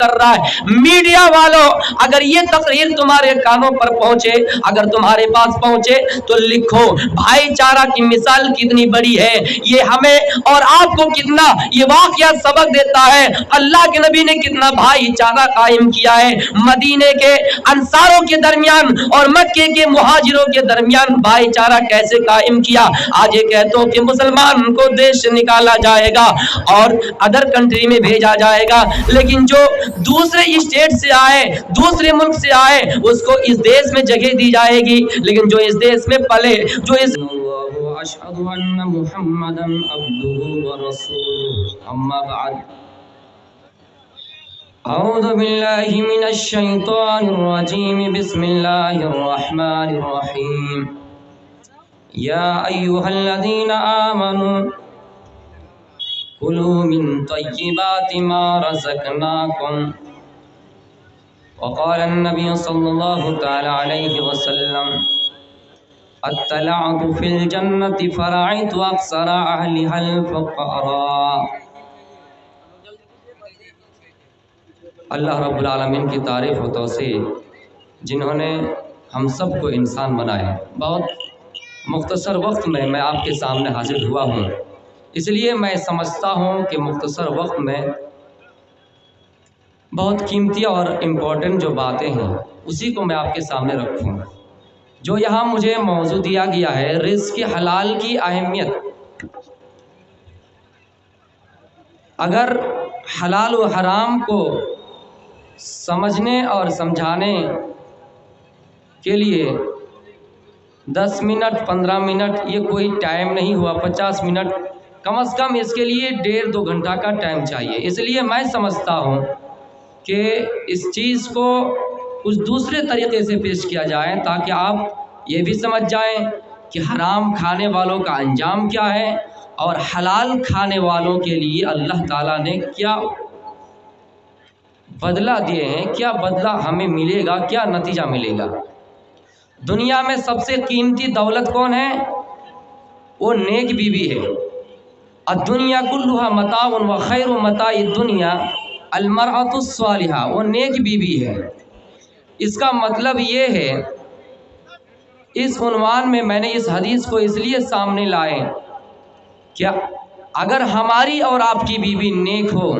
کر رہا ہے۔ میڈیا والوں اگر یہ تقریر تمہارے کانوں پر پہنچے، اگر تمہارے پاس پہنچے تو لکھو بھائی چارہ کی مثال کتنی بڑی ہے، یہ ہمیں اور آپ کو کتنا یہ واقعہ سبق دیتا ہے۔ اللہ کے نبی نے کتنا بھائی چارہ قائم کیا ہے، مدینے کے انصاروں کے درمیان اور مکے کے مہاجروں کے درمیان بھائی چارہ کیسے قائم کیا۔ آج یہ کہتا ہوں کہ مسلمان کو دیش سے نکالا جائے گا اور ادر کنٹری میں بھیجا جائے گا، لیکن جو دوسرے اسٹیٹ سے آئے، دوسرے ملک سے آئے، اس کو اس دیش میں جگہ دی جائے گی، لیکن جو اس دیش میں پلے، جو اس اشہد ان محمدا عبدہ ورسولہ اما بعد اعوذ باللہ من الشیطان الرجیم بسم اللہ الرحمن الرحیم یا ایہا الذین آمنوا کلوا من طیبات ما رزقناکم وقال النبی صلی اللہ تعالی علیہ وسلم اطلعت فی الجنت فرعیت اکثر اہلها الفقراء۔ اللہ رب العالمین کی تعریف و توصیف جنہوں نے ہم سب کو انسان بنایا۔ بہت مختصر وقت میں آپ کے سامنے حاضر ہوا ہوں، اس لیے میں سمجھتا ہوں کہ مختصر وقت میں بہت قیمتی اور امپورٹنٹ جو باتیں ہیں اسی کو میں آپ کے سامنے رکھوں۔ جو یہاں مجھے موضوع دیا گیا ہے رزق حلال کی اہمیت، اگر حلال و حرام کو سمجھنے اور سمجھانے کے لیے 10 منٹ 15 منٹ یہ کوئی ٹائم نہیں ہوا، 50 منٹ کم از کم اس کے لیے 1.5-2 گھنٹہ کا ٹائم چاہیے۔ اس لیے میں سمجھتا ہوں کہ اس چیز کو کچھ دوسرے طریقے سے پیش کیا جائے تاکہ آپ یہ بھی سمجھ جائیں کہ حرام کھانے والوں کا انجام کیا ہے اور حلال کھانے والوں کے لیے اللہ تعالیٰ نے کیا بدلہ دیے ہیں، کیا بدلہ ہمیں ملے گا، کیا نتیجہ ملے گا۔ دنیا میں سب سے قیمتی دولت کون ہے؟ وہ نیک بیوی ہے۔ الدنیا کلھا متاع وخیر متاع الدنیا المرأۃ الصالحہ، وہ نیک بیوی ہے۔ اس کا مطلب یہ ہے، اس عنوان میں نے اس حدیث کو اس لیے سامنے لائے کہ اگر ہماری اور آپ کی بیوی نیک ہو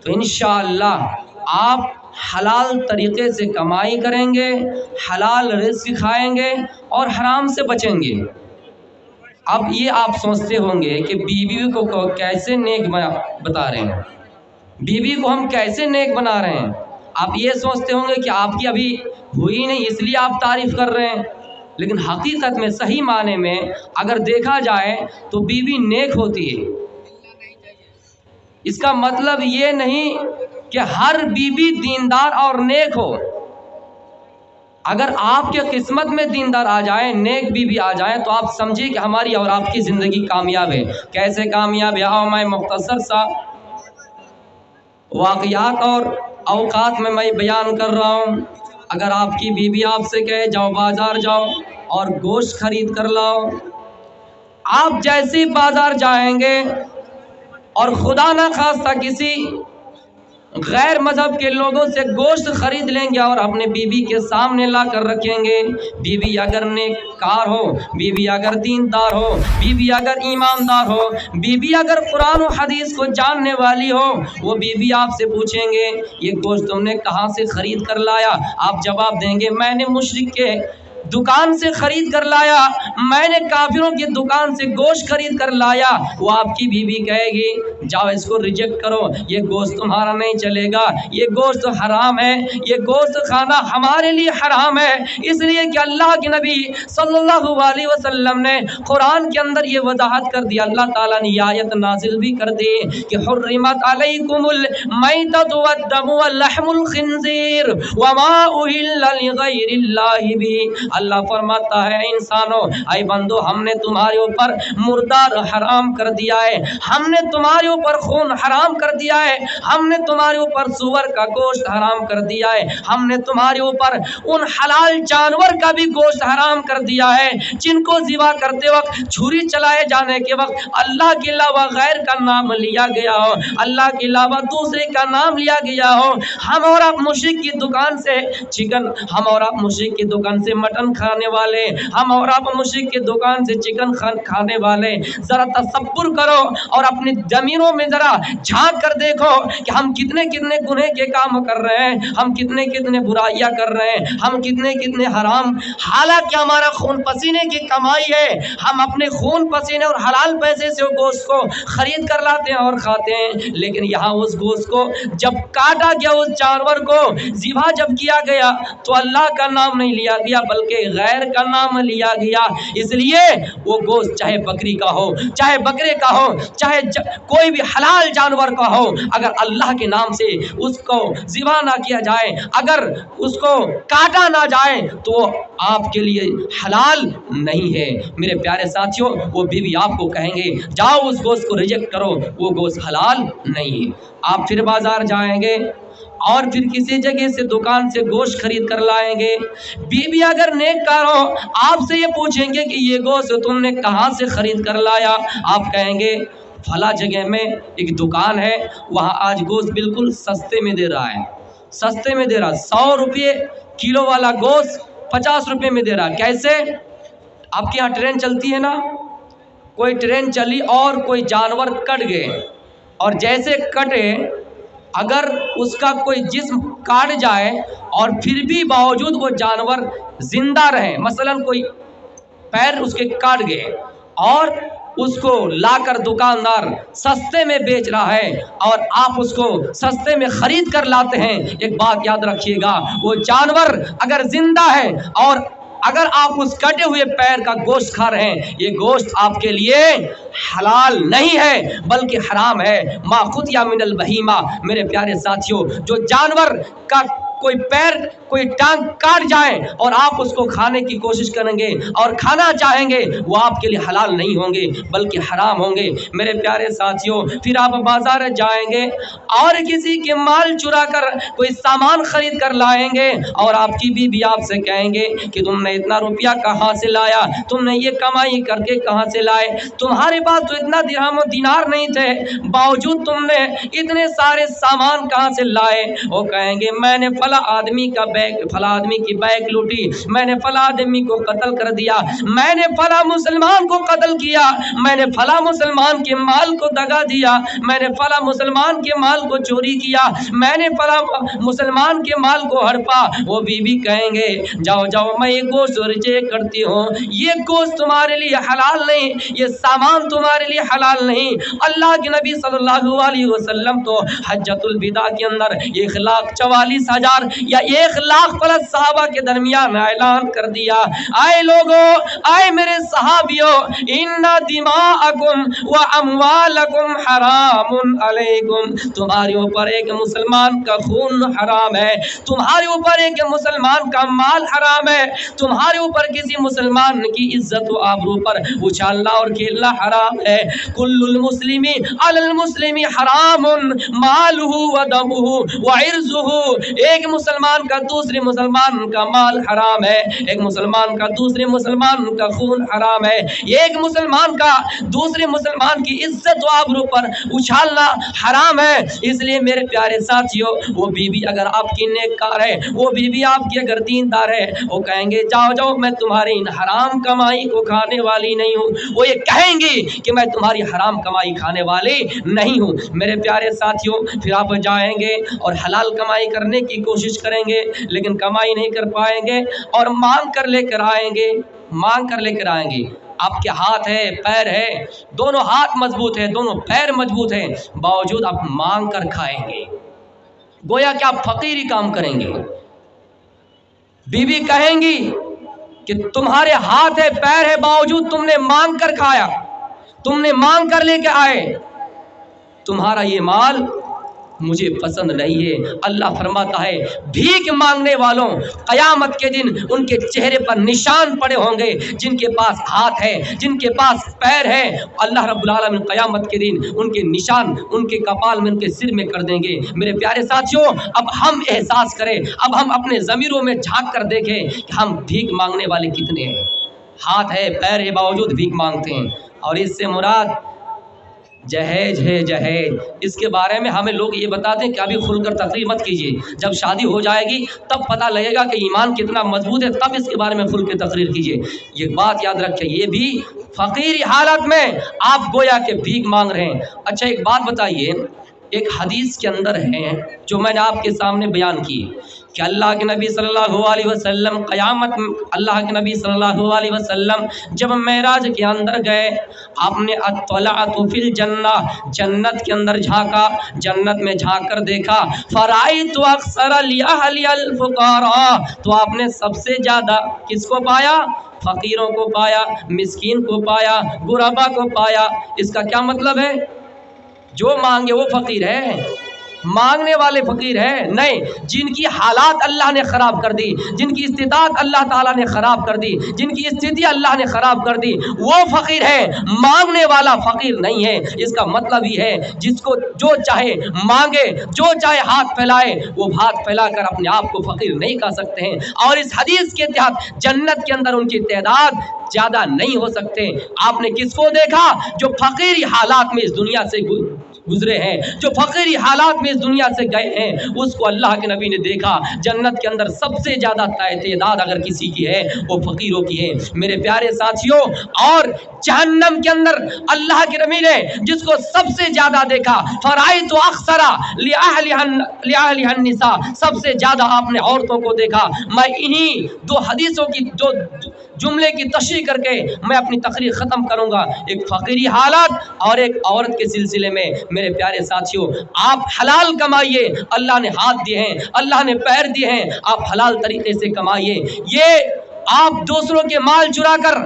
تو انشاءاللہ آپ حلال طریقے سے کمائی کریں گے، حلال رزق کھائیں گے اور حرام سے بچیں گے۔ اب یہ آپ سوچتے ہوں گے کہ بیوی کو کیسے نیک بتا رہے ہیں، بیوی کو ہم کیسے نیک بنا رہے ہیں۔ آپ یہ سوچتے ہوں گے کہ آپ کی ابھی ہوئی نہیں اس لیے آپ تعریف کر رہے ہیں، لیکن حقیقت میں صحیح معنی میں اگر دیکھا جائے تو بیوی نیک ہوتی ہے۔ اس کا مطلب یہ نہیں کہ ہر بیوی دیندار اور نیک ہو۔ اگر آپ کے قسمت میں دیندار آ جائیں، نیک بیوی آ جائیں تو آپ سمجھیں کہ ہماری اور آپ کی زندگی کامیاب ہے۔ کیسے کامیاب ہے؟ آؤ میں مختصر سا واقعات اور اوقات میں بیان کر رہا ہوں۔ اگر آپ کی بیوی آپ سے کہے جاؤ بازار جاؤ اور گوشت خرید کر لاؤ، آپ جیسے بازار جائیں گے اور خدا نہ خواستہ کسی غیر مذہب کے لوگوں سے گوشت خرید لیں گے اور اپنے بیوی کے سامنے لا کر رکھیں گے، بیوی اگر نیک کار ہو، بیوی اگر دیندار ہو، بیوی اگر ایماندار ہو، بیوی اگر قرآن و حدیث کو جاننے والی ہو، وہ بیوی آپ سے پوچھیں گے یہ گوشت تم نے کہاں سے خرید کر لایا؟ آپ جواب دیں گے میں نے مشرک کے دکان سے خرید کر لایا، میں نے کافروں کی دکان سے گوشت خرید کر لایا۔ وہ آپ کی بیوی کہے گی جاؤ اس کو ریجیکٹ کرو، یہ گوشت تمہارا نہیں چلے گا، یہ گوشت حرام ہے، یہ گوشت کھانا ہمارے لیے حرام ہے۔ اس لیے کہ اللہ کے نبی صلی اللہ علیہ وسلم نے قرآن کے اندر یہ وضاحت کر دی، اللہ تعالیٰ نے یہ آیت نازل بھی کر دی کہ حرمت علیکم المیتۃ والدم ولحم الخنزیر وما اہل لغیر اللہ بھی۔ अल्लाह फरमाता है इंसानों, ऐ बंदो, हमने तुम्हारे ऊपर मुर्दार हराम कर दिया है, हमने तुम्हारे ऊपर खून हराम कर दिया है, हमने तुम्हारे ऊपर सुअर का गोश्त हराम कर दिया है, हमने तुम्हारे ऊपर उन हलाल जानवर का भी गोश्त हराम कर दिया है जिनको ज़िबा करते वक्त, छुरी चलाए जाने के वक्त अल्लाह के अलावा गैर का नाम लिया गया हो, अल्लाह के अलावा दूसरे का नाम लिया गया हो। हम और आप मुश्रिक की दुकान से चिकन, हम और आप मुश्रिक की दुकान से मटन खाने वाले, हम और आप मुश्रिक की दुकान से चिकन खाने वाले, ज़रा तसब्बुर करो और अपनी ज़मीरों में ज़रा झांक कर देखो कि हम कितने कितने गुनाह के काम कर रहे हैं, हम कितने कितने बुराइयां कर रहे हैं, हम कितने कितने हराम, हालांकि हमारा खून पसीने की कमाई है, हम अपने खून पसीने और हलाल पैसे से वो गोश्त को खरीद कर लाते हैं और खाते हैं। लेकिन यहाँ उस गोश्त को जब काटा गया, उस जानवर को ज़िबा जब किया गया, तो अल्लाह का नाम नहीं लिया गया बल्कि गैर का नाम लिया गया। इसलिए वो गोश्त चाहे बकरी का हो, चाहे बकरे का हो, चाहे कोई भी हलाल जानवर का हो, अगर अल्लाह के नाम से उसको ज़िबा ना किया जाए, अगर उसको काटा ना जाए, तो आपके लिए हलाल नहीं है। मेरे प्यारे साथियों, वो बीवी आपको कहेंगे जाओ उस गोश्त को रिजेक्ट करो, वो गोश्त हलाल नहीं है। आप फिर बाजार जाएंगे और फिर किसी जगह से दुकान से गोश्त खरीद कर लाएंगे। बीवी अगर नेककार हो, आपसे ये पूछेंगे कि ये गोश्त तुमने कहाँ से खरीद कर लाया, आप कहेंगे फला जगह में एक दुकान है, वहाँ आज गोश्त बिल्कुल सस्ते में दे रहा है, सस्ते में दे रहा, 100 रुपये किलो वाला गोश्त 50 रुपये में दे रहा। कैसे? आपके यहाँ ट्रेन चलती है ना, कोई ट्रेन चली और कोई जानवर कट गए, और जैसे कटे, अगर उसका कोई जिस्म काट जाए और फिर भी बावजूद वो जानवर जिंदा रहे, मसलन कोई पैर उसके काट गए और उसको लाकर दुकानदार सस्ते में बेच रहा है और आप उसको सस्ते में खरीद कर लाते हैं, एक बात याद रखिएगा, वो जानवर अगर जिंदा है और अगर आप उस कटे हुए पैर का गोश्त खा रहे हैं, ये गोश्त आपके लिए हलाल नहीं है बल्कि हराम है। मा खुतिया मिनल बहीमा। मेरे प्यारे साथियों, जो जानवर का कोई पैर, कोई टांग काट जाए और आप उसको खाने की कोशिश करेंगे और खाना चाहेंगे, वो आपके लिए हलाल नहीं होंगे बल्कि हराम होंगे। मेरे प्यारे साथियों, फिर आप बाजार जाएंगे और किसी के माल चुरा कर कोई सामान खरीद कर लाएंगे और आपकी बीवी आपसे कहेंगे कि तुमने इतना रुपया कहाँ से लाया, तुमने ये कमाई करके कहाँ से लाए, तुम्हारे पास तो इतना दिरहम और दिनार नहीं थे, बावजूद तुमने इतने सारे सामान कहाँ से लाए। वो कहेंगे मैंने फला आदमी का बैग, फला आदमी की बैग लूटी, मैंने फला आदमी को कत्ल कर दिया, मैंने फला मुसलमान को कत्ल किया, मैंने फला मुसलमान के माल को दगा दिया, मैंने फला मुसलमान के माल को चोरी किया, मैंने फला मुसलमान के माल को हड़पा। वो बीवी कहेंगे जाओ जाओ, मैं ये गोश्त रिजेक्ट करती हूँ, ये गोश्त तुम्हारे लिए हलाल नहीं, ये सामान तुम्हारे लिए हलाल नहीं। अल्लाह के नबी सल्लल्लाहु अलैहि वसल्लम तो हज्जतुल विदा के अंदर 1,44,000 या 1,00,000 प्लस सहाबा के दरमियान ऐलान कर दिया, आए लोगों, आए मेरे सहाबियों, इन्ना दिमाअकुम व अमवालकुम हरामुन अलैकुम, तुम्हारे ऊपर एक मुसलमान का खून हराम है, तुम्हारे ऊपर एक मुसलमान का माल हराम है, तुम्हारे ऊपर किसी मुसलमान की इज्जत व आबरू पर उछालना और खेलना हराम है। कुल्लुल मुस्लिमी अलल मुस्लिमी हरामुन मालुहु व दमुहु व इर्जुहु, एक मुसलमान का दूसरे मुसलमान का माल हराम है, एक मुसलमान का दूसरे मुसलमान का खून हराम है, एक मुसलमान का दूसरे मुसलमान की इज्जत व आबरू पर उछालना हराम है। इसलिए मेरे प्यारे साथियों, वो बीवी अगर आपकी नेककार है, वो बीवी आपकी अगर दीनदार है, वो कहेंगे जाओ जाओ, मैं तुम्हारी इन हराम कमाई को खाने वाली नहीं हूँ। वो ये कहेंगी कि मैं तुम्हारी हराम कमाई खाने वाली नहीं हूँ। मेरे प्यारे साथियों, फिर आप जाएंगे और हलाल कमाई करने की कोशिश करेंगे, लेकिन कमाई नहीं कर पाएंगे और मांग कर लेकर आएंगे, मांग कर लेकर आएंगे। आपके हाथ है, पैर है, दोनों हाथ मजबूत है, दोनों पैर मजबूत है, बावजूद आप मांग कर खाएंगे, गोया कि आप फकीरी काम करेंगे। बीवी कहेंगी कि तुम्हारे हाथ है, पैर है, बावजूद तुमने मांग कर खाया, तुमने मांग कर लेके आए, तुम्हारा ये माल مجھے پسند نہیں ہے۔ اللہ فرماتا ہے بھیک مانگنے والوں قیامت کے دن ان کے چہرے پر نشان پڑے ہوں گے، جن کے پاس ہاتھ ہے، جن کے پاس پیر ہے، اللہ رب العالمین قیامت کے دن ان کے نشان ان کے کپال میں، ان کے سر میں کر دیں گے۔ میرے پیارے ساتھیوں، اب ہم احساس کریں، اب ہم اپنے ضمیروں میں جھانک کر دیکھیں کہ ہم بھیک مانگنے والے کتنے ہیں۔ ہاتھ ہے، پیر ہے، باوجود بھیک مانگتے ہیں، اور اس سے مراد جہیز ہے۔ جہیز اس کے بارے میں ہمیں لوگ یہ بتاتے ہیں کہ ابھی کھل کر تقریر مت کیجیے، جب شادی ہو جائے گی تب پتہ لگے گا کہ ایمان کتنا مضبوط ہے، تب اس کے بارے میں کھل کے تقریر کیجیے۔ یہ بات یاد رکھیں، یہ بھی فقیری حالت میں آپ گویا کہ بھیک مانگ رہے ہیں۔ اچھا ایک بات بتائیے، ایک حدیث کے اندر ہے جو میں نے آپ کے سامنے بیان کی کہ اللہ کے نبی صلی اللہ علیہ وسلم قیامت، اللہ کے نبی صلی اللہ علیہ وسلم جب معراج کے اندر گئے، آپ نے اطلعت فی الجنہ، جنت کے اندر جھانکا، جنت میں جھانک کر دیکھا، فرائیت اکثر لأہل الفقراء، تو آپ نے سب سے زیادہ کس کو پایا؟ فقیروں کو پایا، مسکین کو پایا، غربا کو پایا۔ اس کا کیا مطلب ہے؟ جو مانگے وہ فقیر ہے، مانگنے والے فقیر ہیں نہیں، جن کی حالات اللہ نے خراب کر دی، جن کی استطاعت اللہ تعالیٰ نے خراب کر دی، جن کی استھتی اللہ نے خراب کر دی، وہ فقیر ہے، مانگنے والا فقیر نہیں ہے۔ اس کا مطلب یہ ہے جس کو جو چاہے مانگے، جو چاہے ہاتھ پھیلائے، وہ ہاتھ پھیلا کر اپنے آپ کو فقیر نہیں کہہ سکتے ہیں، اور اس حدیث کے تحت جنت کے اندر ان کی تعداد زیادہ نہیں ہو سکتے۔ آپ نے کس کو دیکھا؟ جو فقیری حالات میں اس دنیا سے گزرے ہیں، جو فقیری حالات میں اس دنیا سے گئے ہیں، اس کو اللہ کے نبی نے دیکھا۔ جنت کے اندر سب سے زیادہ تعداد اگر کسی کی ہے وہ فقیروں کی ہے میرے پیارے ساتھیوں۔ اور جہنم کے اندر اللہ کے نبی نے جس کو سب سے زیادہ دیکھا، فرائیت اکثر لأہلها النساء، سب سے زیادہ آپ نے عورتوں کو دیکھا۔ میں انہی دو حدیثوں کی دو جملے کی تشریح کر کے میں اپنی تقریر ختم کروں گا، ایک فقیری حالات اور ایک عورت کے سلسلے میں۔ میرے پیارے ساتھیوں، آپ حلال کمائیے، اللہ نے ہاتھ دیے ہیں، اللہ نے پیر دیے ہیں، آپ حلال طریقے سے کمائیے۔ یہ آپ دوسروں کے مال چرا کر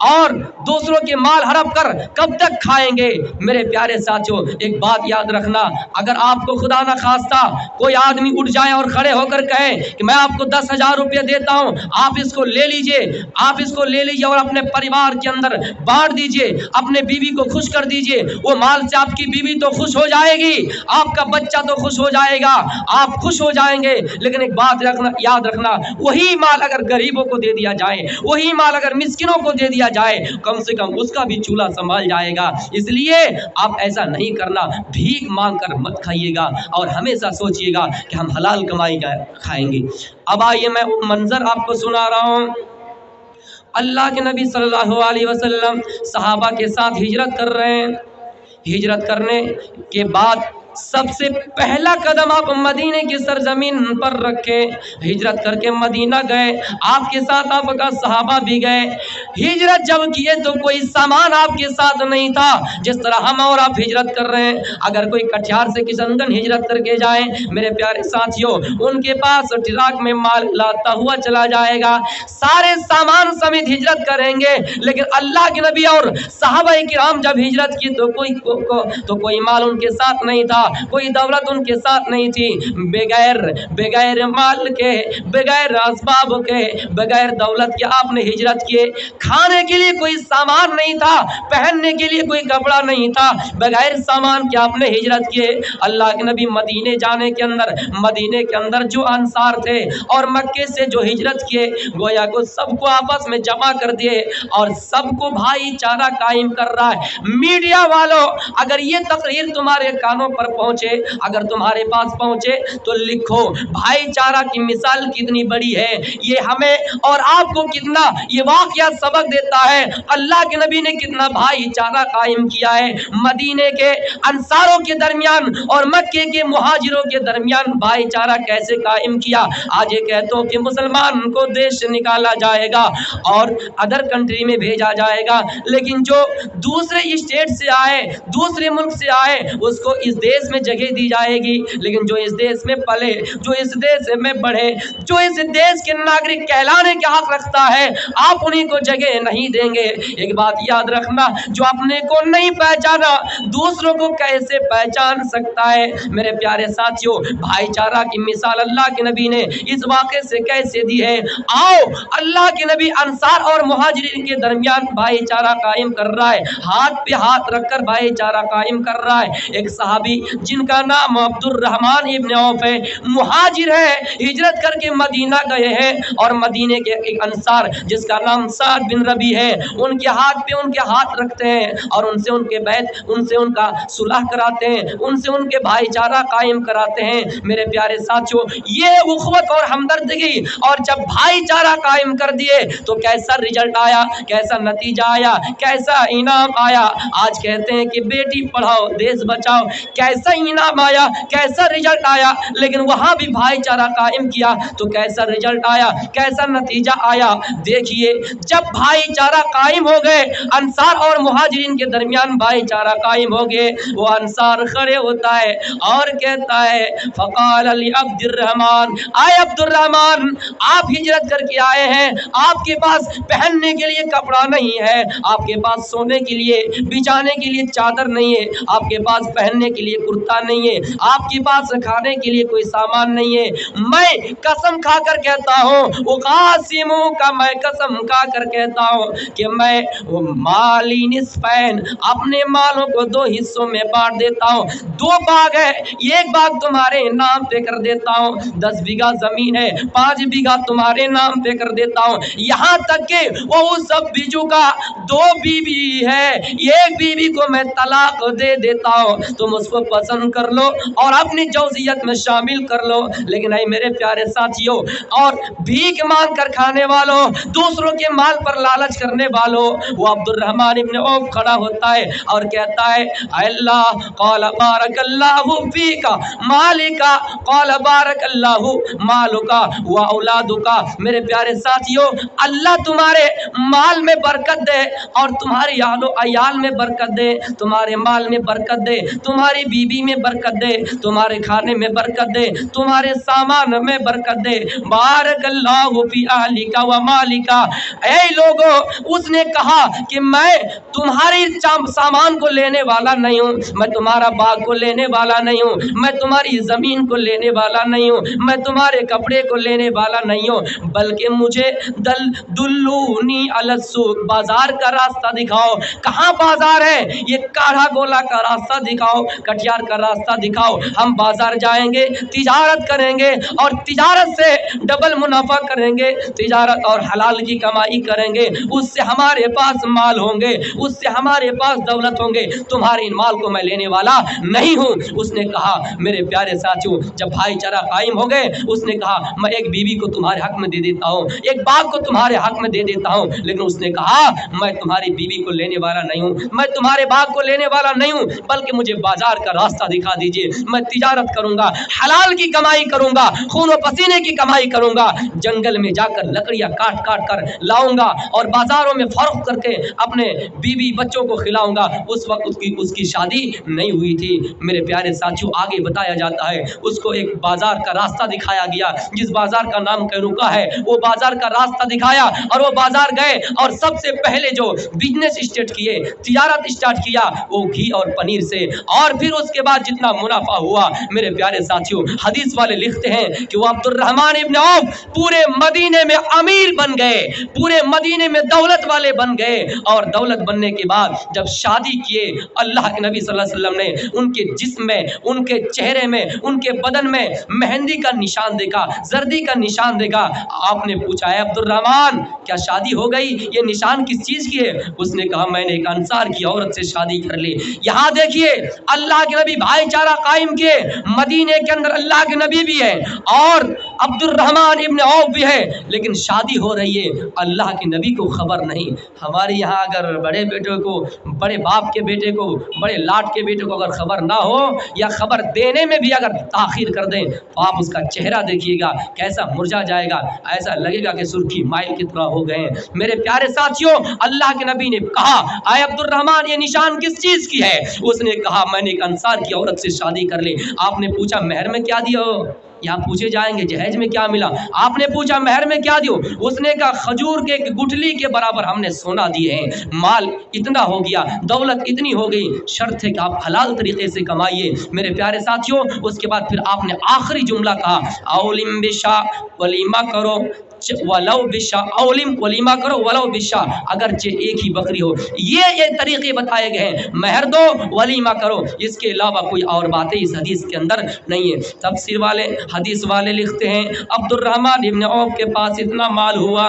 اور دوسروں کے مال ہڑپ کر کب تک کھائیں گے؟ میرے پیارے ساتھیوں، ایک بات یاد رکھنا، اگر آپ کو خدا نہ خواستہ کوئی آدمی اٹھ جائے اور کھڑے ہو کر کہے کہ میں آپ کو 10,000 روپے دیتا ہوں، آپ اس کو لے لیجئے، آپ اس کو لے لیجئے اور اپنے پریوار کے اندر بانٹ دیجئے، اپنے بیوی کو خوش کر دیجئے، وہ مال سے آپ کی بیوی تو خوش ہو جائے گی، آپ کا بچہ تو خوش ہو جائے گا، آپ خوش ہو جائیں گے، لیکن ایک بات یاد رکھنا، وہی مال اگر غریبوں کو دے دیا جائے، وہی مال اگر مسکینوں کو دے دیا جائے، کم سے کم اس کا بھی چولہا سنبھال جائے گا۔ اس لیے آپ ایسا نہیں کرنا، بھیک مانگ کر مت کھائیے گا، اور ہمیشہ سوچئے گا کہ ہم حلال کمائی کر کھائیں گے۔ اب آئیے میں وہ منظر آپ کو سنا رہا ہوں۔ اللہ کے نبی صلی اللہ علیہ وسلم صحابہ کے ساتھ ہجرت کر رہے ہیں۔ ہجرت کرنے کے بعد سب سے پہلا قدم آپ مدینے کی سرزمین پر رکھے، ہجرت کر کے مدینہ گئے، آپ کے ساتھ آپ کا صحابہ بھی گئے۔ ہجرت جب کیے تو کوئی سامان آپ کے ساتھ نہیں تھا، جس طرح ہم اور آپ ہجرت کر رہے ہیں۔ اگر کوئی کٹیہار سے کشن گنج ہجرت کر کے جائیں میرے پیارے ساتھیوں، ان کے پاس ٹرک میں مال لاتا ہوا چلا جائے گا، سارے سامان سمیت ہجرت کریں گے، لیکن اللہ کے نبی اور صحابہ کرام جب ہجرت کی تو کوئی مال ان کے ساتھ نہیں تھا، کوئی دولت ان کے ساتھ نہیں تھی، بغیر مال کے، بغیر اسباب کے، بغیر دولت کے آپ نے ہجرت کیے۔ کھانے کے لیے کوئی سامان نہیں تھا، پہننے کے لیے کوئی کپڑا نہیں تھا، بغیر سامان کے آپ نے ہجرت کیے۔ اللہ کے نبی مدینے جانے کے اندر، مدینے کے اندر جو انصار تھے اور مکے سے جو ہجرت کیے، گویا کو سب کو آپس میں جمع کر دیے اور سب کو بھائی چارہ قائم کر رہا ہے۔ میڈیا والوں، اگر یہ تقریر تمہارے کانوں پر پہنچے، اگر تمہارے پاس پہنچے تو لکھو بھائی چارہ کی مثال کتنی بڑی ہے، یہ ہمیں اور آپ کو کتنا یہ واقعہ سبق دیتا ہے، اللہ کے نبی نے کتنا بھائی چارہ قائم کیا ہے۔ مدینے کے انصاروں کے درمیان اور مکے کے مہاجروں کے درمیان بھائی چارہ کیسے قائم کیا۔ آج یہ کہتا ہوں کہ مسلمان کو دیش سے نکالا جائے گا اور ادر کنٹری میں بھیجا جائے گا، لیکن جو دوسرے اسٹیٹ سے آئے، دوسرے ملک سے آئے، اس کو اس دیش میں جگہ دی جائے گی، لیکن جو اس دیش میں پلے، جو اس دیش میں بڑھے، جو اس دیش کے ناگرک کہلانے کے حق رکھتا ہے، آپ انہیں کو جگہ देंगे नहीं देंगे। एक बात याद रखना, जो अपने को नहीं पहचाना दूसरों को कैसे पहचान सकता है। मेरे प्यारे साथियों, भाईचारा की मिसाल अल्लाह के नबी ने इस वाक़े से कैसे दी है। आओ, अल्लाह के नबी अंसार और मुहाजिरीन के दरमियान भाईचारा कायम कर रहा है, हाथ पे हाथ रखकर भाईचारा कायम कर रहा है। एक सहाबी जिनका नाम अब्दुर्रहमान इब्न औफ है, मुहाजिर है, हिजरत करके मदीना गए हैं, और मदीने के एक अंसार जिसका नाम साद बिन रबी है, उनके हाथ पे उनके हाथ रखते हैं और उनसे उनके बैत, उनसे उनका सुलह कराते हैं, उनसे उनके भाईचारा कायम कराते हैं। मेरे प्यारे साथियों, ये उखवत और हमदर्दी, और जब भाईचारा कायम कर दिए तो कैसा रिजल्ट आया, कैसा नतीजा आया, कैसा इनाम आया। आज कहते हैं कि बेटी पढ़ाओ देश बचाओ, कैसा इनाम आया, कैसा रिजल्ट आया, लेकिन वहां भी भाईचारा कायम किया तो कैसा रिजल्ट आया, कैसा नतीजा आया। देखिए, जब भाईचारा कायम हो गए, अंसार और मुहाजिरीन के दरमियान भाईचारा कायम हो गए, वो अंसार खड़े होता है और कहता है, फ़क़ाल अली अब्दुर्रहमान, आए अब्दुर्रहमान, आप हिजरत करके आए हैं, आपके पास पहनने के लिए कपड़ा नहीं है, आपके पास सोने के लिए बिछाने के लिए चादर नहीं है, आपके पास पहनने के लिए कुर्ता नहीं है, आपके पास खाने के लिए कोई सामान नहीं है। मैं कसम खाकर कहता हूँ, उक़ासिमु का मैं कसम खाकर कहता हूँ कि मैं माली निस्फ़ैन, अपने मालों को दो हिस्सों में बांट देता हूँ। 2 बाग है, एक बाग तुम्हारे नाम पे कर देता हूँ, 10 बीघा जमीन है, 5 बीघा तुम्हारे नाम पे कर देता हूँ। यहाँ तक के वो उस सब बीजू का 2 बीवी है, एक बीवी को मैं तलाक दे देता हूँ, तुम उसको पसंद कर लो और अपनी जौजियत में शामिल कर लो। लेकिन ऐ मेरे प्यारे साथियों, और भीख मांग कर खाने वालों, दूसरों के माल पर लालच करने वालों, वो अब्दुर्रहमान इब्न औफ खड़ा होता है और कहता है, अल्लाह क़ाल बारकल्लाहु फीका मालिका क़ाल बारकल्लाहु मालुका व औलादुका। मेरे प्यारे साथियों, अल्लाह तुम्हारे माल में बरकत दे और तुम्हारे अयाल में बरकत दे, तुम्हारे माल में बरकत दे, तुम्हारी बीबी में बरकत दे, तुम्हारे खाने में बरकत दे, तुम्हारे सामान में बरकत दे। बारकल्लाहु फी अहलिका व मालिका। ऐ लोगों, उसने कहा कि मैं तुम्हारी सामान को लेने वाला नहीं हूँ, मैं तुम्हारा बाग को लेने वाला नहीं हूँ, मैं तुम्हारी ज़मीन को लेने वाला नहीं हूँ, मैं तुम्हारे कपड़े को लेने वाला नहीं हूँ, बल्कि मुझे दुल्लूनी अलस्सूक, बाजार का रास्ता दिखाओ। कहाँ बाजार है? ये काढ़ा गोला का रास्ता दिखाओ, कटियार का रास्ता दिखाओ। हम बाजार जाएंगे, तिजारत करेंगे और तिजारत से डबल मुनाफा करेंगे, तिजारत और हलाल की कमाई करेंगे, उससे हमारे पास माल होंगे, उससे हमारे पास दौलत होंगे। तुम्हारे इन माल को मैं लेने वाला नहीं हूँ। उसने कहा, मेरे प्यारे साथियों, जब भाईचारा कायम हो गए, उसने कहा, मैं एक बीवी को तुम्हारे हक में दे देता हूँ, एक बाग को तुम्हारे हक में दे देता हूँ। लेकिन उसने कहा, मैं तुम्हारी बीवी को लेने वाला नहीं हूँ, मैं तुम्हारे बाग को लेने वाला नहीं हूँ, बल्कि मुझे बाजार का रास्ता दिखा दीजिए, मैं तिजारत करूंगा, हलाल की कमाई करूंगा, खून व पसीने की कमाई करूंगा, जंगल में जाकर लकड़ियां काट काट कर लाऊंगा और बाजारों में फरोख्त करके अपने बीवी बच्चों को खिलाऊंगा। उस वक्त उसकी शादी नहीं हुई थी। मेरे प्यारे साथियों, आगे बताया जाता है, उसको एक बाजार का रास्ता दिखाया गया, जिस बाजार का नाम कैनुका है, वो बाजार का रास्ता दिखाया और वो बाजार गए और सबसे पहले जो बिजनेस स्टार्ट किए, तिजारत स्टार्ट किया, वो घी और पनीर से। और फिर उसके बाद जितना मुनाफा हुआ, मेरे प्यारे साथियों, हदीस वाले लिखते हैं कि वो अब्दुर्रहमान इब्न औफ पूरे मदीने में अमीर बन गए, पूरे मदीने में दौलत वाले बन गए। और दौलत बनने के बाद जब शादी किए, अल्लाह के नबी सल्लल्लाहु अलैहि वसल्लम ने उनके जिस्म में, उनके चेहरे में, उनके बदन में मेहंदी का निशान देखा, जर्दी का निशान देखा। आपने पूछा, है अब्दुर्रहमान, क्या शादी हो गई? ये निशान किस चीज की है? उसने कहा, मैंने एक अंसार की औरत से शादी कर ली। यहाँ देखिए, अल्लाह के नबी भाईचारा कायम किए, मदीने के अंदर अल्लाह के नबी भी है और अब्दुर्रहमान इब्न औफ भी है, लेकिन शादी हो रही है, अल्लाह के नबी को खबर नहीं। हमारे यहाँ अगर बड़े बेटे को, बड़े बाप के बेटे को, बड़े लाट के बेटे को अगर खबर ना हो या खबर देने में भी अगर ताखिर कर दें, तो आप उसका चेहरा देखिएगा कैसा मुरझा जाएगा, ऐसा लगेगा कि सुर्खी माइल की तरह हो गए। मेरे प्यारे साथियों, अल्लाह के नबी ने कहा, आए अब्दुर्रहमान, ये निशान किस चीज की है? उसने कहा, मैंने एक अंसार की औरत से शादी कर ली। आपने पूछा, मेहर में क्या दिया हो? यहाँ पूछे जाएंगे जहेज में क्या मिला, आपने पूछा महर में क्या दियो, उसने कहा खजूर के गुठली के बराबर हमने सोना दिए हैं, माल इतना हो गया, दौलत इतनी हो गई, शर्त है कि आप हलाल तरीके से कमाइए। मेरे प्यारे साथियों, उसके बाद फिर आपने आखिरी जुमला कहा औलिम बिशा, वलीमा करो वलौ बिशा, औलिम वलीमा करो वलौ बिशा, अगरचे एक ही बकरी हो। ये तरीके बताए गए हैं, महर दो वलीमा करो, इसके अलावा कोई और बातें इस हदीस के अंदर नहीं है। तफसीर वाले हदीस वाले लिखते हैं अब्दुर्रहमान इब्न औफ के पास इतना माल हुआ,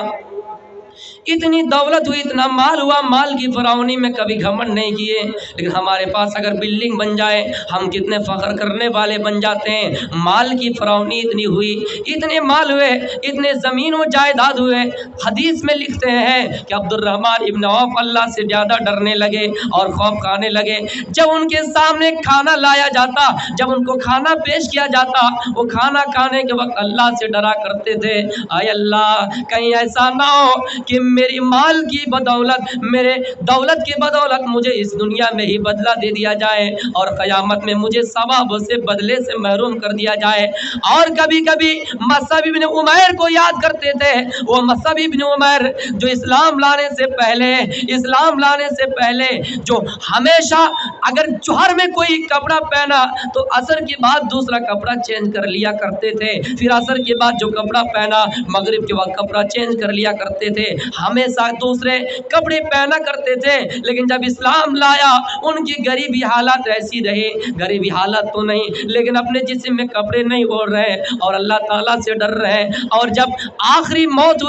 इतनी दौलत हुई, इतना माल हुआ, माल की फरावनी में कभी घमंड नहीं किए, लेकिन हमारे पास अगर बिल्डिंग बन जाए हम कितने फख्र करने वाले बन जाते हैं। माल की फरावनी इतनी हुई, इतने माल हुए, इतने ज़मीन व जायदाद हुए। हदीस में लिखते हैं कि अब्दुर्रहमान इब्न औफ अल्लाह से ज़्यादा डरने लगे और खौफ खाने लगे। जब उनके सामने खाना लाया जाता, जब उनको खाना पेश किया जाता, वो खाना खाने के वक्त अल्लाह से डरा करते थे, आय अल्लाह कहीं ऐसा ना हो कि मेरी माल की बदौलत, मेरे दौलत की बदौलत मुझे इस दुनिया में ही बदला दे दिया जाए और क़यामत में मुझे सवाब से बदले से महरूम कर दिया जाए। और कभी कभी मसअब इब्न उमैर को याद करते थे, वो मसअब इब्न उमैर जो इस्लाम लाने से पहले जो हमेशा अगर जोहर में कोई कपड़ा पहना तो असर के बाद दूसरा कपड़ा चेंज कर लिया करते थे, फिर असर के बाद जो कपड़ा पहना मगरिब के वक्त कपड़ा चेंज कर लिया करते थे, हमेशा दूसरे कपड़े पहना करते थे। लेकिन जब इस्लाम लाया उनकी गरीबी हालत ऐसी रही, गरीबी हालत तो नहीं लेकिन अपने जिस्म में कपड़े नहीं ओढ़ रहे और अल्लाह ताला से डर रहे। और जब आखिरी मौत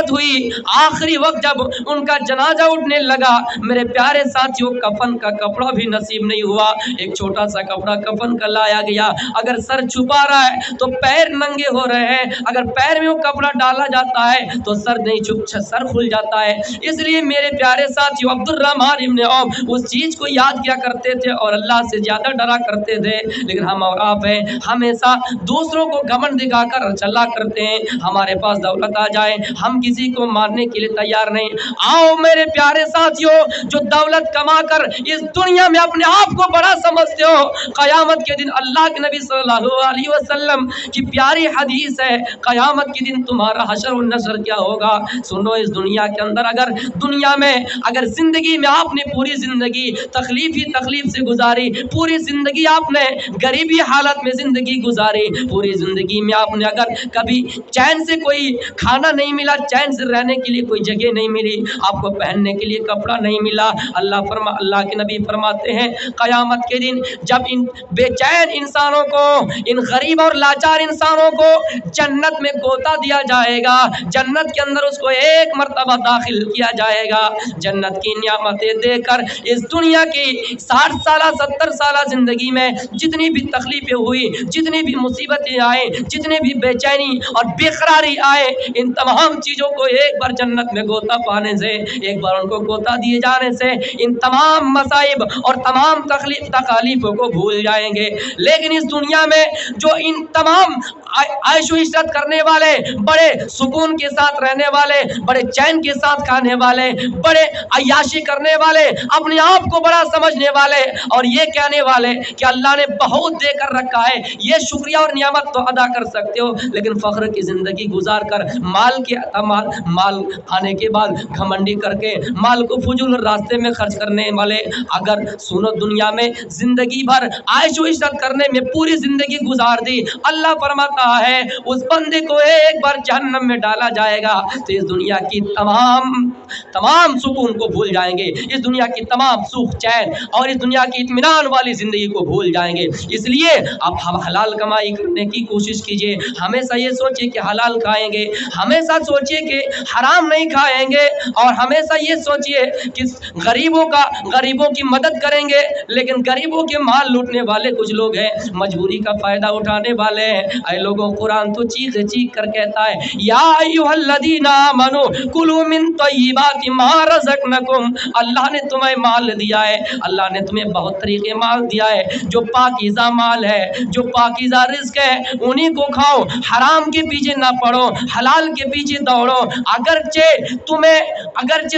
हुई आखिरी वक्त जब उनका जनाजा उठने लगा, मेरे प्यारे साथियों कफन का कपड़ा भी नसीब नहीं हुआ, एक छोटा सा कपड़ा कफन का लाया गया। अगर सर छुपा रहा है तो पैर नंगे हो रहे हैं, अगर पैर में वो कपड़ा डाला जाता है तो सर नहीं छुप, सर खुल जाता है। इसलिए मेरे प्यारे साथियों अब्दुर्रहमान इब्न औफ उस चीज को याद किया करते थे और अल्लाह से ज्यादा डरा करते थे। लेकिन हम और आप हैं हमेशा दूसरों को घमंड दिखाकर चला करते हैं, हमारे पास दौलत आ जाए हम किसी को मारने के लिए तैयार नहीं। आओ मेरे प्यारे साथियों, जो दौलत कमा कर इस दुनिया में अपने आप को बड़ा समझते हो, क़यामत के दिन अल्लाह के नबी सल्लल्लाहु अलैहि वसल्लम की प्यारी हदीस है, क़यामत के दिन तुम्हारा हशर और नशर क्या होगा। सुनो, इस दुनिया के अंदर अगर जिंदगी में आपने पूरी जिंदगी तकलीफ ही तकलीफ से गुजारी, पूरी जिंदगी आपने गरीबी हालत में जिंदगी गुजारी, पूरी जिंदगी में आपने अगर कभी चैन से कोई खाना नहीं मिला, चैन से रहने के लिए कोई जगह नहीं मिली, आपको पहनने के लिए कपड़ा नहीं मिला, अल्लाह के नबी फरमाते हैं क़यामत के दिन जब इन बेचैन इंसानों को, इन गरीब और लाचार इंसानों को जन्नत में गोता दिया जाएगा, जन्नत के अंदर उसको एक मर्तबा दाखिल किया जाएगा, जन्नत की नियामतें देकर इस दुनिया की 60 साल 70 साल जिंदगी में जितनी भी तकलीफें हुई, जितनी भी मुसीबतें आए, जितने भी बेचैनी और बेकरारी आए, इन तमाम चीज़ों को एक बार जन्नत में गोता पाने से, एक बार उनको गोता दिए जाने से इन तमाम मसाइब और तमाम तकलीफों को भूल जाएंगे। लेकिन इस दुनिया में जो इन तमाम आयशो इशरत करने वाले, बड़े सुकून के साथ रहने वाले, बड़े चैन के साथ खाने वाले, बड़े अय्याशी करने वाले, अपने आप को बड़ा समझने वाले और ये कहने वाले कि अल्लाह ने बहुत देकर रखा है, ये शुक्रिया और नियामत तो अदा कर सकते हो, लेकिन फख्र की ज़िंदगी गुजार कर माल आने के बाद घमंडी करके माल को फजूल रास्ते में खर्च करने वाले, अगर सुनो दुनिया में ज़िंदगी भर आयशो इशरत करने में पूरी ज़िंदगी गुजार दी, अल्लाह फरमाता है उस बंदे को एक बार जहन्नम में डाला जाएगा तो इस दुनिया की तमाम सुकून को भूल जाएंगे, इस दुनिया की तमाम सुख चैन और इस दुनिया की इत्मीनान वाली ज़िंदगी को भूल जाएंगे। इसलिए अब हम हलाल कमाई करने की कोशिश कीजिए, हमेशा ये सोचिए कि हलाल खाएंगे, हमेशा सोचिए कि हराम नहीं खाएंगे और हमेशा ये सोचिए कि गरीबों की मदद करेंगे। लेकिन गरीबों के माल लूटने वाले कुछ लोग हैं, मजबूरी का फ़ायदा उठाने वाले हैं। ऐ लोगों, कुरान तो चीख कर कहता है या अय्युहल्लज़ीना आमनू कुलू मिन तय्यिबाति मा रज़क़नाकुम, अल्लाह ने तुम्हें माल दिया है, अल्लाह ने तुम्हें बहुत तरीके माल दिया है, जो पाकीज़ा माल है, जो पाकीज़ा रिज़्क है, उन्हीं को खाओ, हराम के पीछे ना पड़ो, हलाल के पीछे दौड़ो। अगरचे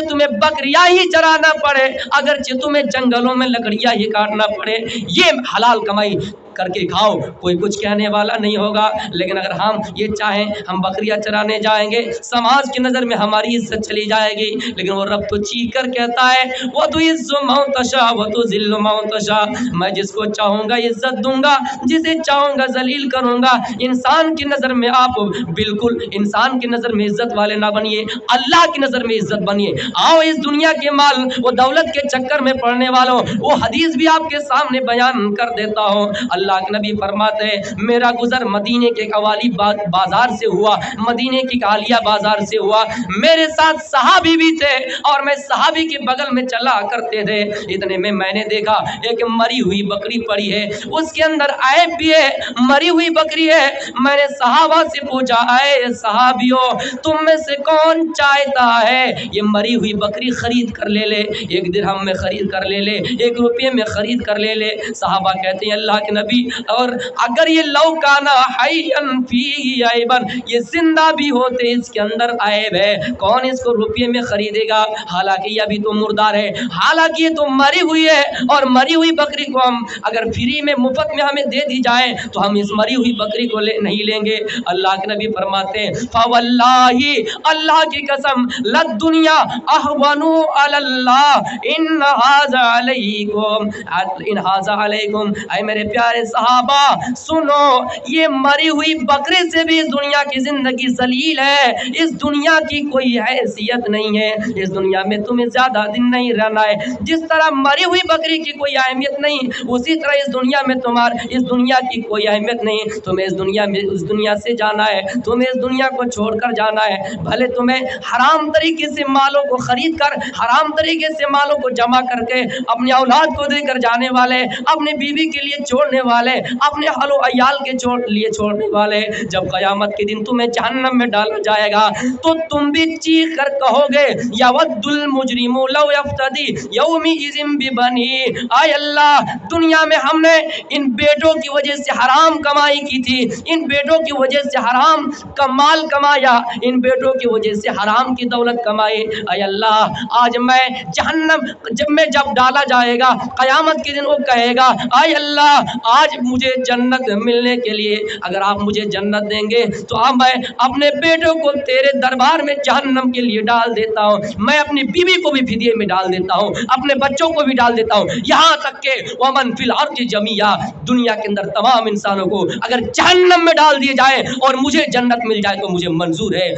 तुम्हें बकरियां ही चराना पड़े, अगरचे तुम्हें जंगलों में लकड़ियां ही काटना पड़े, ये हलाल कमाई करके खाओ, कोई कुछ कहने वाला नहीं होगा। लेकिन अगर हम ये चाहें हम बकरियां चराने जाएंगे, समाज की नज़र में हमारी इज्जत चली जाएगी। लेकिन वो रब तो चीख कर कहता है वो तो इज्जत मौतशा वो तो जिल्ल मौतशा, मैं जिसको चाहूँगा इज्जत दूंगा, जिसे चाहूँगा जलील करूँगा। इंसान की नज़र में आप बिल्कुल इंसान की नज़र में इज्जत वाले ना बनिए, अल्लाह की नज़र में इज्जत बनिए। आओ इस दुनिया के माल वो दौलत के चक्कर में पड़ने वालों, वो हदीस भी आपके सामने बयान कर देता हूँ। अल्लाह के नबी फरमाते हैं मेरा गुजर मदीने के कवाली बाजार से हुआ, मदीने की कालिया बाजार से हुआ। मेरे साथ सहाबी भी थे और मैं सहाबी के बगल में चला करते थे। इतने में मैंने देखा एक मरी हुई बकरी पड़ी है, उसके अंदर ऐब भी है, मरी हुई बकरी है। मैंने सहाबा से पूछा ऐ सहाबियों तुम में से कौन चाहता है ये मरी हुई बकरी खरीद कर ले ले, 1 दिरहम में खरीद कर ले ले, 1 रुपये में खरीद कर ले ले। सहाबा कहते हैं अल्लाह के नबी और अगर ये लौकाना हैयन फी ऐबन, ये जिंदा भी होते इसके अंदर ऐब है, कौन इसको रुपये में खरीदेगा। हालांकि ये अभी तो मुर्दार है, हालांकि ये तो मरी हुई है और मरी हुई बकरी को हम अगर फ्री में मुफ्त में हमें दे दी जाए तो हम इस मरी हुई बकरी को नहीं लेंगे। अल्लाह के नबी फरमाते हैं फवल्लाही अल्लाह की कसम लद दुनिया अहवनु अलल्लाह इन हाजा अलैकुम। ऐ मेरे प्यारे सहाबा सुनो, ये मरी हुई बकरे से भी इस दुनिया की जिंदगी जलील है, इस दुनिया की कोई हैसियत नहीं है, इस दुनिया में तुम्हें ज्यादा दिन नहीं रहना है। जिस तरह मरी हुई बकरी की कोई अहमियत नहीं, उसी तरह इस दुनिया में इस दुनिया की कोई अहमियत नहीं। तुम्हें इस दुनिया में उस दुनिया से जाना है, तुम्हें इस दुनिया को छोड़कर जाना है। भले तुम्हें हराम तरीके से मालों को खरीद कर, हराम तरीके से मालों को जमा करके अपनी औलाद को देकर जाने वाले, अपने बीवी के लिए छोड़ने वाले, अपने हलो अयाल के लिए छोड़ने वाले, जब क़यामत के दिन तुम्हें जहन्नम में डाला जाएगा तो तुम भी चीख कर कहोगे यवद्दुल मुजरिमु लौ यफ्तदी यौमी इज़िम बिबनी। आय अल्लाह दुनिया में हमने इन बेटों की वजह से हराम कमाई की थी, इन बेटों की वजह से हराम का माल कमाया, इन बेटों की वजह से हराम की दौलत कमाई। आय अल्लाह आज मैं जहन्नम जब डाला जाएगा क़यामत के दिन वो कहेगा आय अल्लाह आज मुझे जन्नत मिलने के लिए अगर आप मुझे जन्नत देंगे तो अब मैं अपने बेटों को तेरे दरबार में जहन्नम के लिए डाल देता हूँ, मैं अपनी बीवी को भी फिदिये में डाल देता हूँ, अपने बच्चों को भी डाल देता हूँ, यहाँ तक के वमन फिल अर्ज़ जमिया दुनिया के अंदर तमाम इंसानों को अगर जहन्नम में डाल दिए जाए और मुझे जन्नत मिल जाए तो मुझे मंजूर है।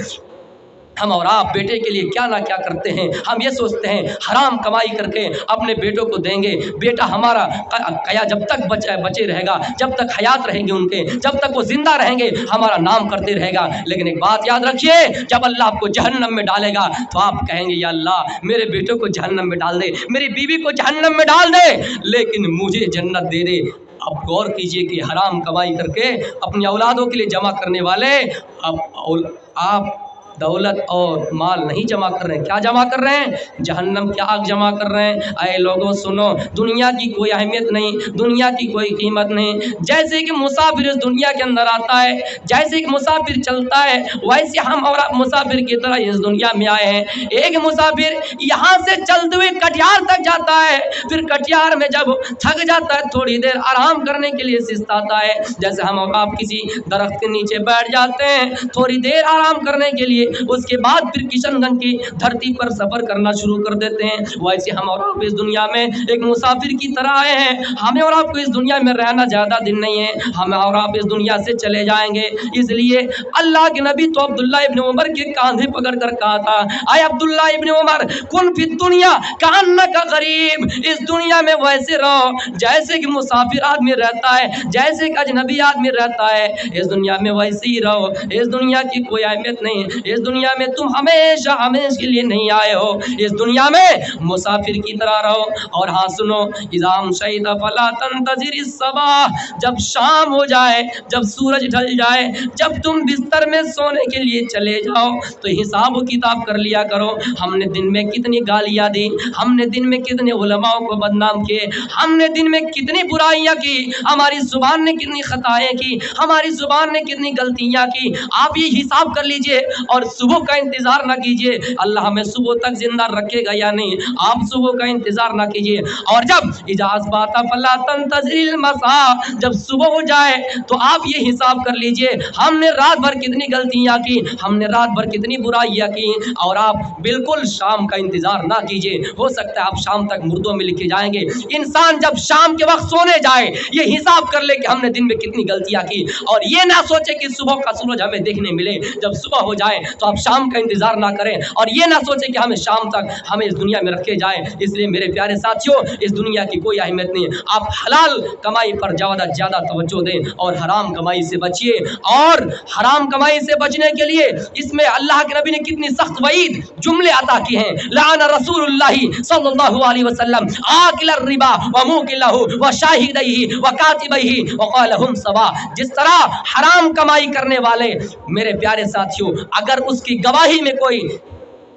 हम और आप बेटे के लिए क्या ना क्या करते हैं। हम ये सोचते हैं हराम कमाई करके अपने बेटों को देंगे, बेटा हमारा कया जब तक बचे रहेगा, जब तक हयात रहेंगे उनके, जब तक वो जिंदा रहेंगे हमारा नाम करते रहेगा। लेकिन एक बात याद रखिए, जब अल्लाह आपको जहन्नम में डालेगा तो आप कहेंगे या अल्लाह मेरे बेटों को जहन्नम में डाल दे, मेरी बीवी को जहन्नम में डाल दे, लेकिन मुझे जन्नत दे दे। अब गौर कीजिए कि हराम कमाई करके अपनी औलादों के लिए जमा करने वाले आप दौलत और माल नहीं जमा कर रहे हैं, क्या जमा कर रहे हैं? जहन्नम की आग जमा कर रहे हैं। ऐ लोगों सुनो, दुनिया की कोई अहमियत नहीं, दुनिया की कोई कीमत नहीं। जैसे कि मुसाफिर इस दुनिया के अंदर आता है, जैसे कि मुसाफिर चलता है, वैसे हम और मुसाफिर की तरह इस दुनिया में आए हैं। एक मुसाफिर यहाँ से चलते हुए कटिहार तक जाता है, फिर कटिहार में जब थक जाता है थोड़ी देर आराम करने के लिए सिस्ताता है। जैसे हम और आप किसी दरख्त के नीचे बैठ जाते हैं थोड़ी देर आराम करने के लिए, उसके बाद फिर किशनगंज की धरती पर सफर करना शुरू कर देते हैं। वैसे हम और आप इस दुनिया में एक मुसाफिर की तरह आए हैं। हमें और आपको इस दुनिया में रहना ज्यादा दिन नहीं है, हम और आप इस दुनिया से चले जाएंगे। इसलिए अल्लाह के नबी तो अब्दुल्ला इब्न उमर के कांधे पकड़ कर कहा था, आए अब्दुल्ला इब्न उमर कुन फी दुनिया कान्नका गरीब, इस दुनिया में वैसे रहो जैसे कि मुसाफिर आदमी रहता है, जैसे कि अजनबी आदमी रहता है। इस दुनिया में वैसे ही रहो, इस दुनिया की कोई अहमियत नहीं, इस दुनिया में तुम हमेशा हमेशा के लिए नहीं आए हो, इस दुनिया में मुसाफिर की तरह रहो। और हाँ सुनो, इज़ाम शहीद फला तंतज़िर सबा, जब शाम हो जाए, जब सूरज ढल जाए, जब तुम बिस्तर में सोने के लिए चले जाओ तो हिसाब किताब कर लिया करो, हमने दिन में कितनी गालियाँ दी, हमने दिन में कितने उलमाओं को बदनाम किए, हमने दिन में कितनी बुराइयाँ की, हमारी जुबान ने कितनी खताएं की, हमारी जुबान ने कितनी गलतियाँ की। आप ये हिसाब कर लीजिए और और सुबह का इंतजार ना कीजिए अल्लाह हमें सुबह तक जिंदा रखेगा या नहीं, आप सुबह का इंतजार ना कीजिए। और जब इजाज़ बाता फला तंतज़िल मसा, जब सुबह हो जाए तो आप ये हिसाब कर लीजिए हमने रात भर कितनी गलतियां की, हमने रात भर कितनी बुराइयां की। और आप बिल्कुल शाम का इंतजार ना कीजिए, हो सकता है आप शाम तक मुर्दों में लिखे जाएंगे। इंसान जब शाम के वक्त सोने जाए ये हिसाब कर ले कि हमने दिन में कितनी गलतियां की, और ये ना सोचे कि सुबह का सूरज हमें देखने मिले। जब सुबह हो जाए तो आप शाम का इंतजार ना करें, और ये ना सोचे कि हमें शाम तक हमें इस दुनिया में रखे जाए। इसलिए मेरे प्यारे साथियों, इस दुनिया की कोई अहमियत नहीं है। आप हलाल कमाई पर ज्यादा तवज्जो दें और हराम कमाई से बचिए। और हराम कमाई से बचने के लिए इसमें अल्लाह के नबी ने कितनी सख्त वईद जुमले अता किए हैं। लाना रसूलुल्लाही सल्लल्लाहु अलैहि वसल्लम आकिल रिबा व मुकिलहु व शाहिदैहि व कातिबैहि व क़ालहुम सवा। जिस तरह हराम कमाई करने वाले मेरे प्यारे साथियों, अगर उसकी गवाही में कोई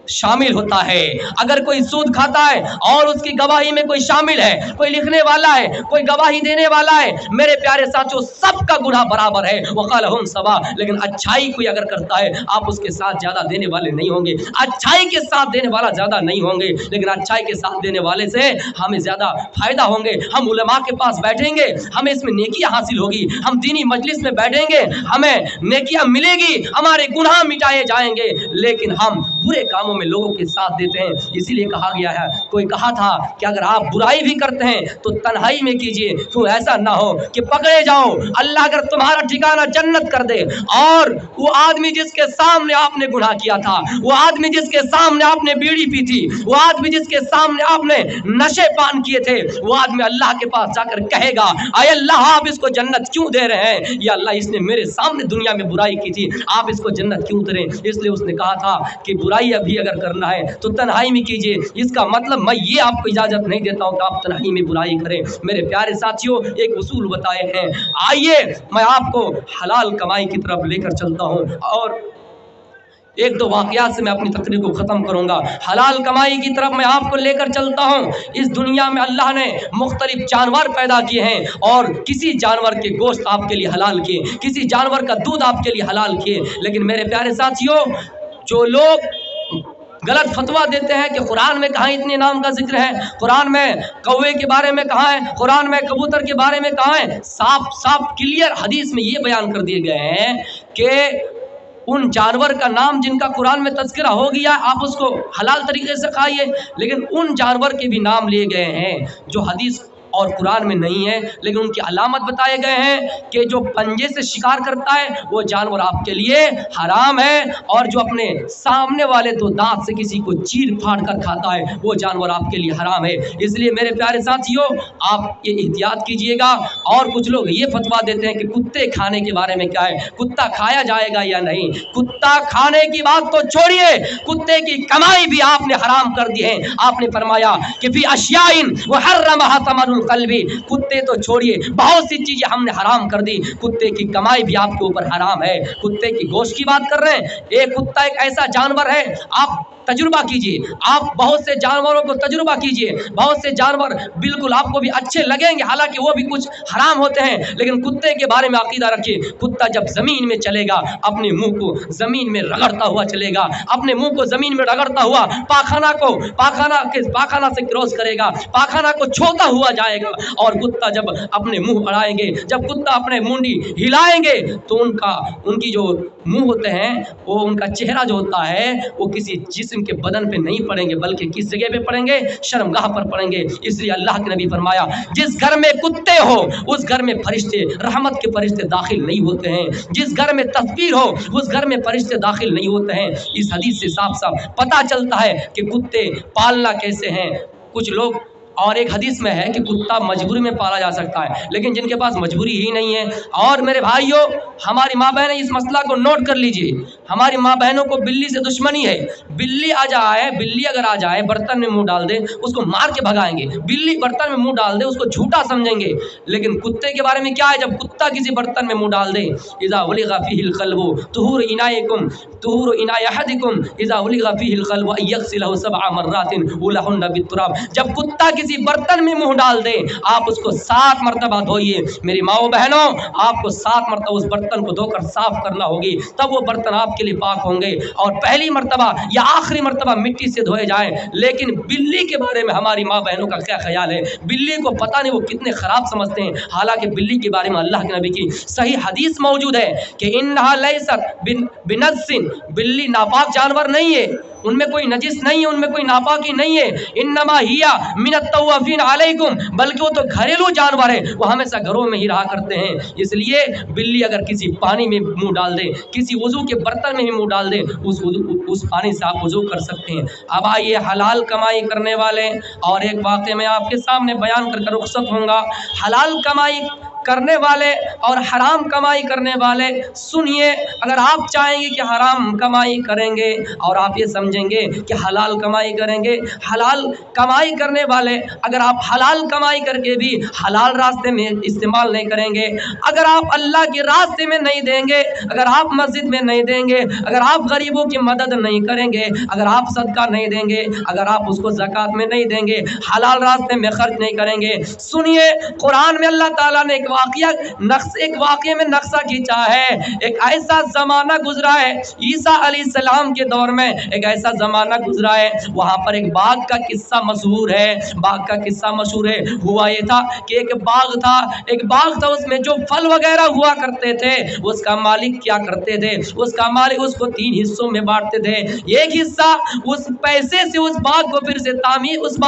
शामिल होता है, अगर कोई सूद खाता है और उसकी गवाही में कोई शामिल है, कोई लिखने वाला है, कोई गवाही देने वाला है, मेरे प्यारे साथियों सबका गुनाह बराबर है। वक़ालहुम सवा। लेकिन अच्छाई कोई अगर करता है आप उसके साथ ज्यादा देने वाले नहीं होंगे, अच्छाई के साथ देने वाला ज्यादा नहीं होंगे, लेकिन अच्छाई के साथ देने वाले से हमें ज्यादा फायदा होंगे। हम उलमा के पास बैठेंगे हमें इसमें नेकियां हासिल होगी, हम दीनी मजलिस में बैठेंगे हमें नेकियां मिलेगी, हमारे गुनाह मिटाए जाएंगे। लेकिन हम बुरे कामों में लोगों के साथ देते हैं। इसीलिए कहा गया है, कोई कहा था कि अगर आप बुराई भी करते हैं तो तन्हाई में कीजिए, क्यों ऐसा ना हो कि पकड़े जाओ। अल्लाह अगर तुम्हारा ठिकाना जन्नत कर दे, और वो आदमी जिसके सामने आपने गुनाह किया था, वो आदमी जिसके सामने आपने बीड़ी पी थी, वो आदमी जिसके सामने आपने नशे पान किए थे, वो आदमी अल्लाह के पास जाकर कहेगा आय अल्लाह आप इसको जन्नत क्यों दे रहे हैं? या अल्लाह इसने मेरे सामने दुनिया में बुराई की थी, आप इसको जन्नत क्यों दे रहे हैं? इसलिए उसने कहा था कि बुराई अभी अगर करना है तो तन्हाई में कीजिए। इसका मतलब मैं ये आपको इजाजत नहीं देता हूं कि आप तन्हाई में बुराई करें। मेरे प्यारे साथियों, एक उसूल बताए हैं, आइए मैं आपको हलाल कमाई की तरफ लेकर चलता हूं, और एक दो वाकयात से मैं अपनी तकरीर को ख़त्म करूंगा। हलाल कमाई की तरफ मैं आपको लेकर चलता हूं। इस दुनिया में अल्लाह ने मुख्तलिफ जानवर पैदा किए हैं, और किसी जानवर के गोश्त आपके लिए हलाल किए, किसी जानवर का दूध आपके लिए हलाल किए। लेकिन मेरे प्यारे साथियों, जो लोग गलत फतवा देते हैं कि कुरान में कहाँ इतने नाम का जिक्र है, कुरान में कौवे के बारे में कहाँ है, कुरान में कबूतर के बारे में कहाँ है, साफ साफ क्लियर हदीस में ये बयान कर दिए गए हैं कि उन जानवर का नाम जिनका कुरान में तज़किरा हो गया आप उसको हलाल तरीके से खाइए। लेकिन उन जानवर के भी नाम लिए गए हैं जो हदीस और कुरान में नहीं है, लेकिन उनकी अलामत बताए गए हैं कि जो पंजे से शिकार करता है वो जानवर आपके लिए हराम है, और जो अपने सामने वाले दो दांत से किसी को चीर फाड़ कर खाता है वो जानवर आपके लिए हराम है। इसलिए मेरे प्यारे साथियों, आप ये एहतियात कीजिएगा। और कुछ लोग ये फतवा देते हैं कि कुत्ते खाने के बारे में क्या है, कुत्ता खाया जाएगा या नहीं। कुत्ता खाने की बात तो छोड़िए, कुत्ते की कमाई भी आपने हराम कर दी है। आपने फरमाया कि फी अशियाइन व हर्रमहा तमरुल कल्बी, कुत्ते तो छोड़िए बहुत सी चीजें हमने हराम कर दी, कुत्ते की कमाई भी आपके ऊपर हराम है। कुत्ते की गोश्त की बात कर रहे हैं, एक कुत्ता एक ऐसा जानवर है, आप तजुर्बा कीजिए, आप बहुत से जानवरों को तजुर्बा कीजिए, बहुत से जानवर बिल्कुल आपको भी अच्छे लगेंगे, हालांकि वो भी कुछ हराम होते हैं। लेकिन कुत्ते के बारे में अकीदा रखिए, कुत्ता जब जमीन में चलेगा अपने मुंह को जमीन में रगड़ता हुआ चलेगा, अपने मुंह को जमीन में रगड़ता हुआ पाखाना से क्रॉस करेगा, पाखाना को छोता हुआ जाएगा। और कुत्ता जब अपने मुंह बढ़ाएंगे, जब कुत्ता अपने मुंडी हिलाएंगे तो उनकी जो मुंह होते हैं वो उनका चेहरा जो होता है वो किसी जिस्म के बदन पे नहीं पड़ेंगे, बल्कि किस जगह पे पड़ेंगे, शर्मगाह पर पड़ेंगे। इसलिए अल्लाह के नबी फरमाया जिस घर में कुत्ते हो उस घर में फरिश्ते, रहमत के फरिश्ते दाखिल नहीं होते हैं। जिस घर में तस्वीर हो उस घर में फरिश्ते दाखिल नहीं होते हैं। इस हदीस से साफ साफ पता चलता है कि कुत्ते पालना कैसे हैं। कुछ लोग, और एक हदीस में है कि कुत्ता मजबूरी में पाला जा सकता है, लेकिन जिनके पास मजबूरी ही नहीं है। और मेरे भाइयों, हमारी माँ बहनें इस मसला को नोट कर लीजिए, हमारी माँ बहनों को बिल्ली से दुश्मनी है। बिल्ली अगर आ जाए बर्तन में मुंह डाल दे उसको मार के भगाएंगे, बिल्ली बर्तन में मुंह डाल दे उसको झूठा समझेंगे। लेकिन कुत्ते के बारे में क्या है, जब कुत्ता किसी बर्तन में मुंह डाल दे, इज़ा उलिगा फीहिल क़ल्बु तुहूर इनायकुम तुहूर इनायहदिकुम इज़ा उलिगा फीहिल क़ल्बु अयग़सिलहु सबअ मर्रातिन उलहुन्न बित्तुराब। जब कुत्ता किसी बर्तन में मुंह डाल दे, आप उसको 7 मरतबा धोइए। मेरी माओ बहनों, आपको 7 मरतबा उस बर्तन को धोकर साफ करना होगी, तब वो बर्तन आपके लिए पाक होंगे। और पहली मरतबा या आखिरी मरतबा मिट्टी से धोए जाएं। लेकिन बिल्ली के बारे में हमारी माँ बहनों का क्या ख्याल है? बिल्ली को पता नहीं वो कितने खराब समझते हैं। हालांकि बिल्ली के बारे में अल्लाह के नबी की सही हदीस मौजूद है कि इन्हा लैसत बिनज्सिन, बिल्ली नापाक जानवर नहीं है, उनमें कोई नजिस नहीं है, उनमें कोई नापाकी नहीं है। इन्नमा हिया मिनत तव्वाफिन अलैकुम, बल्कि वो तो घरेलू जानवर है, वो हमेशा घरों में ही रहा करते हैं। इसलिए बिल्ली अगर किसी पानी में मुंह डाल दे, किसी वुजू के बर्तन में भी मुंह डाल दे, उस पानी से आप वुजू कर सकते हैं। अब आइए हलाल कमाई करने वाले और एक वाक़े में आपके सामने बयान कर रुखसत होऊंगा। हलाल कमाई करने वाले और हराम कमाई करने वाले सुनिए, अगर आप चाहेंगे कि हराम कमाई करेंगे और आप ये समझेंगे कि हलाल कमाई करेंगे, हलाल कमाई करने वाले अगर आप हलाल कमाई करके भी हलाल रास्ते में इस्तेमाल नहीं करेंगे, अगर आप अल्लाह के रास्ते में नहीं देंगे, अगर आप मस्जिद में नहीं देंगे, अगर आप गरीबों की मदद नहीं करेंगे, अगर आप सदका नहीं देंगे, अगर आप उसको ज़कात में नहीं देंगे, हलाल रास्ते में खर्च नहीं करेंगे, सुनिए कुरान में अल्लाह ताला ने एक वाक़ये में नक्शा खींचा है। एक ऐसा ज़माना गुजरा है, ईसा अलैहिस्सलाम के दौर में एक ऐसा ज़माना गुजरा है, वहाँ पर एक बाग का किस्सा मशहूर है। बाग का किस्सा मशहूर है। हुआ ये था कि एक बाग था, उसमें जो फल वगैरह हुआ करते थे, उसका मालिक क्या करते थे, उसका मालिक उसको 3 हिस्सों में बांटते थे। एक हिस्सा उस पैसे से उस बाग को फिर से तामीर, उस